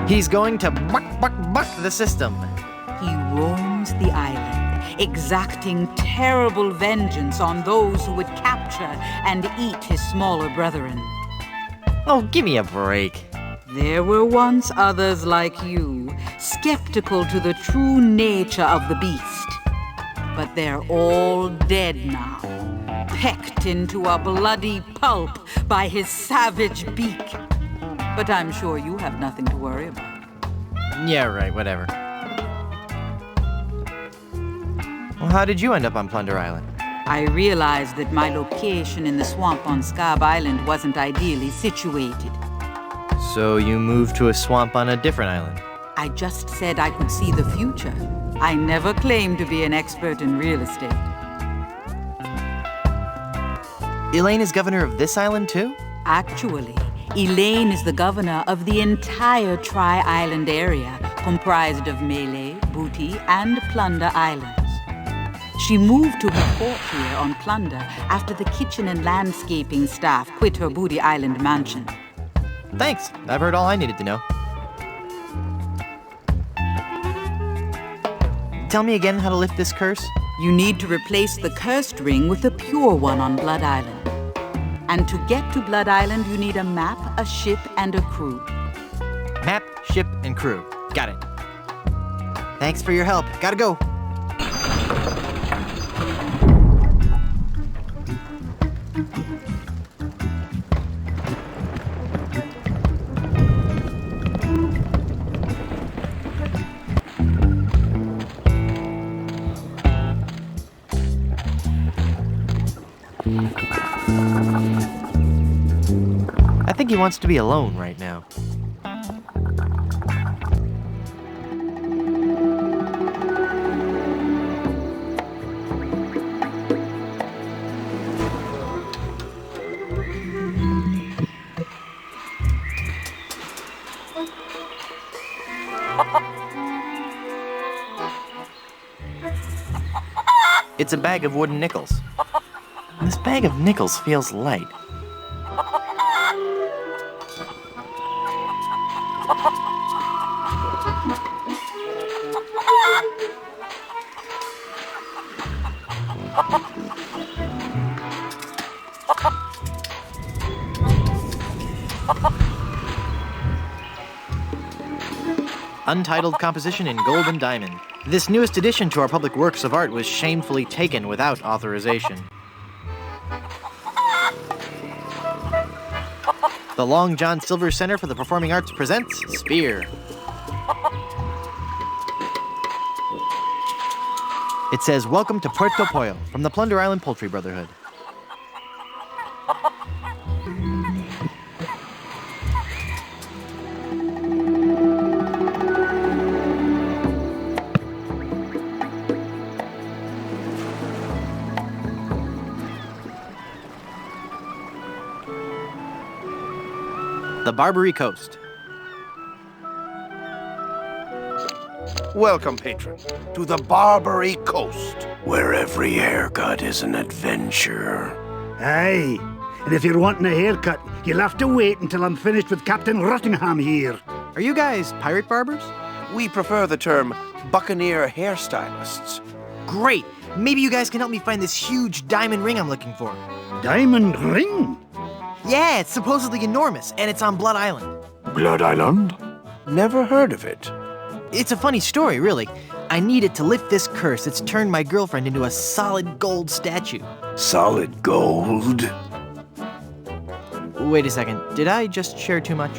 He's going to buck the system. He roams the island, exacting terrible vengeance on those who would capture and eat his smaller brethren. Oh, give me a break. There were once others like you, skeptical to the true nature of the beast. But they're all dead now, pecked into a bloody pulp by his savage beak. But I'm sure you have nothing to worry about. Yeah, right, whatever. Well, how did you end up on Plunder Island? I realized that my location in the swamp on Scab Island wasn't ideally situated. So you moved to a swamp on a different island? I just said I could see the future. I never claimed to be an expert in real estate. Elaine is governor of this island too? Actually, Elaine is the governor of the entire Tri-Island area, comprised of Melee, Booty, and Plunder Islands. She moved to her fort here on Plunder after the kitchen and landscaping staff quit her Booty Island mansion. Thanks. I've heard all I needed to know. Tell me again how to lift this curse? You need to replace the cursed ring with a pure one on Blood Island. And to get to Blood Island, you need a map, a ship, and a crew. Map, ship, and crew. Got it. Thanks for your help. Gotta go. I think he wants to be alone right now. It's a bag of wooden nickels. This bag of nickels feels light. Untitled composition in gold and diamond. This newest addition to our public works of art was shamefully taken without authorization. The Long John Silver Center for the Performing Arts presents Spear. It says, "Welcome to Puerto Pollo" from the Plunder Island Poultry Brotherhood. The Barbary Coast. Welcome, patron, to the Barbary Coast, where every haircut is an adventure. Aye, and if you're wanting a haircut, you'll have to wait until I'm finished with Captain Rottingham here. Are you guys pirate barbers? We prefer the term buccaneer hairstylists. Great! Maybe you guys can help me find this huge diamond ring I'm looking for. Diamond ring? Yeah, it's supposedly enormous, and it's on Blood Island. Blood Island? Never heard of it. It's a funny story, really. I need it to lift this curse that's turned my girlfriend into a solid gold statue. Solid gold? Wait a second, did I just share too much?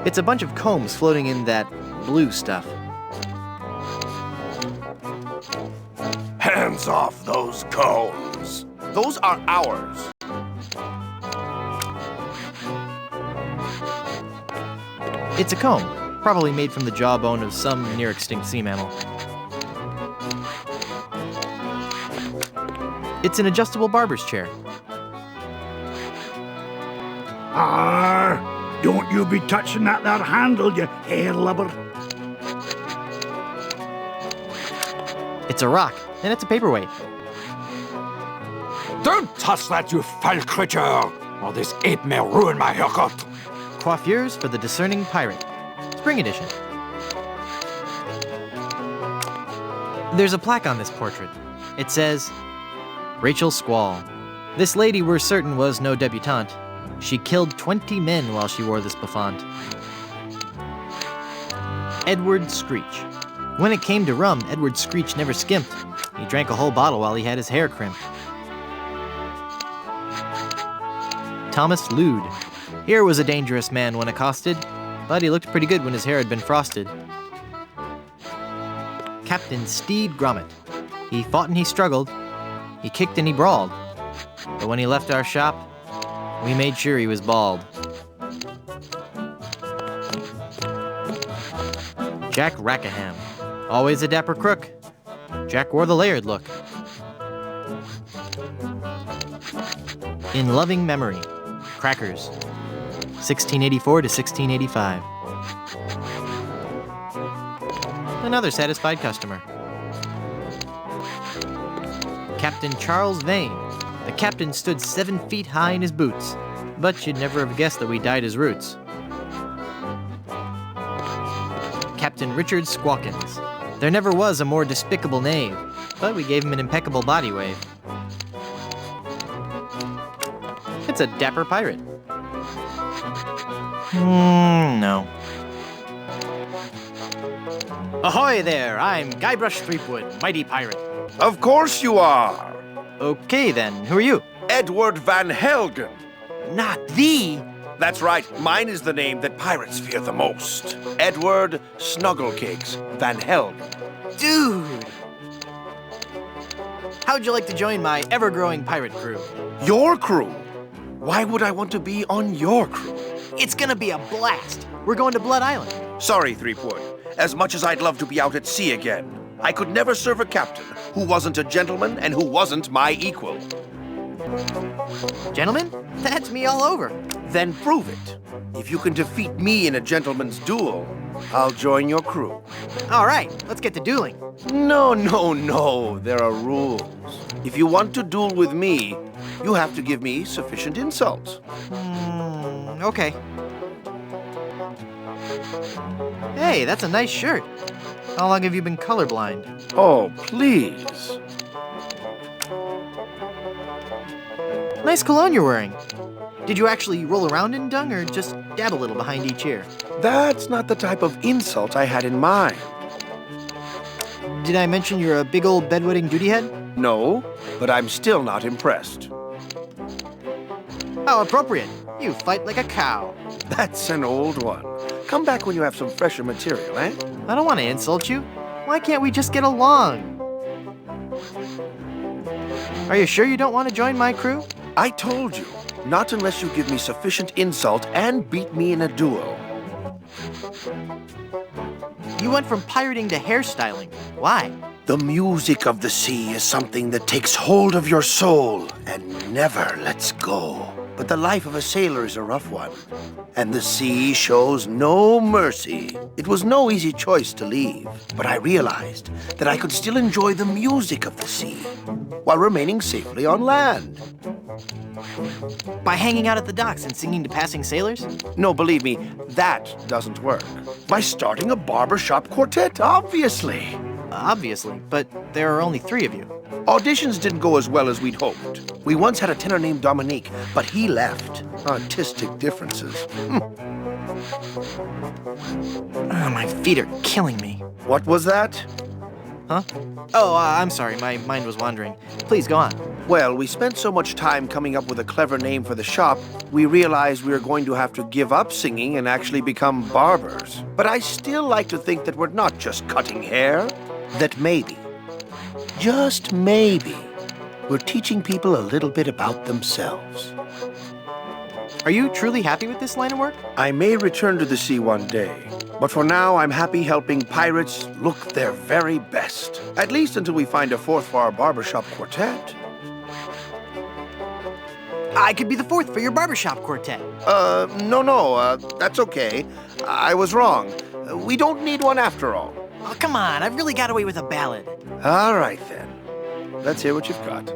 It's a bunch of combs floating in that blue stuff. Hands off those combs. Those are ours. It's a comb, probably made from the jawbone of some near-extinct sea mammal. It's an adjustable barber's chair. Arr! Don't you be touching that there handle, you hair lubber. It's a rock, and it's a paperweight. Don't touch that, you foul creature, or this ape may ruin my haircut. Coiffures for the Discerning Pirate. Spring edition. There's a plaque on this portrait. It says, Rachel Squall. This lady we're certain was no debutante. She killed 20 men while she wore this bouffant. Edward Screech. When it came to rum, Edward Screech never skimped. He drank a whole bottle while he had his hair crimped. Thomas Lude. Here was a dangerous man when accosted, but he looked pretty good when his hair had been frosted. Captain Steed Grommet. He fought and he struggled. He kicked and he brawled. But when he left our shop, we made sure he was bald. Jack Rackham. Always a dapper crook. Jack wore the layered look. In loving memory. Crackers. 1684 to 1685. Another satisfied customer. Captain Charles Vane. The captain stood 7 feet high in his boots, but you'd never have guessed that we dyed his roots. Captain Richard Squawkins. There never was a more despicable knave, but we gave him an impeccable body wave. It's a dapper pirate. No. Ahoy there, I'm Guybrush Threepwood, mighty pirate. Of course you are. Okay then, who are you? Edward Van Helgen. Not thee! That's right, mine is the name that pirates fear the most. Edward Snugglecakes Van Helgen. Dude! How'd you like to join my ever-growing pirate crew? Your crew? Why would I want to be on your crew? It's gonna be a blast! We're going to Blood Island. Sorry, Threepwood. As much as I'd love to be out at sea again, I could never serve a captain who wasn't a gentleman and who wasn't my equal. Gentlemen, that's me all over. Then prove it. If you can defeat me in a gentleman's duel, I'll join your crew. All right, let's get to dueling. No. There are rules. If you want to duel with me, you have to give me sufficient insults. Okay. Hey, that's a nice shirt. How long have you been colorblind? Oh, please. Nice cologne you're wearing. Did you actually roll around in dung or just dab a little behind each ear? That's not the type of insult I had in mind. Did I mention you're a big old bedwetting duty head? No, but I'm still not impressed. How appropriate. You fight like a cow. That's an old one. Come back when you have some fresher material, eh? I don't want to insult you. Why can't we just get along? Are you sure you don't want to join my crew? I told you, not unless you give me sufficient insult and beat me in a duel. You went from pirating to hairstyling. Why? The music of the sea is something that takes hold of your soul and never lets go. But the life of a sailor is a rough one, and the sea shows no mercy. It was no easy choice to leave, but I realized that I could still enjoy the music of the sea while remaining safely on land. By hanging out at the docks and singing to passing sailors? No, believe me, that doesn't work. By starting a barbershop quartet, obviously. Obviously, but there are only 3 of you. Auditions didn't go as well as we'd hoped. We once had a tenor named Dominique, but he left. Artistic differences. My feet are killing me. What was that? Huh? Oh, I'm sorry, my mind was wandering. Please go on. Well, we spent so much time coming up with a clever name for the shop, we realized we were going to have to give up singing and actually become barbers. But I still like to think that we're not just cutting hair, that maybe, just maybe, we're teaching people a little bit about themselves. Are you truly happy with this line of work? I may return to the sea one day, but for now I'm happy helping pirates look their very best. At least until we find a 4th for our barbershop quartet. I could be the 4th for your barbershop quartet. No, that's okay. I was wrong. We don't need one after all. Oh, come on, I've really got away with a ballad. All right, then. Let's hear what you've got.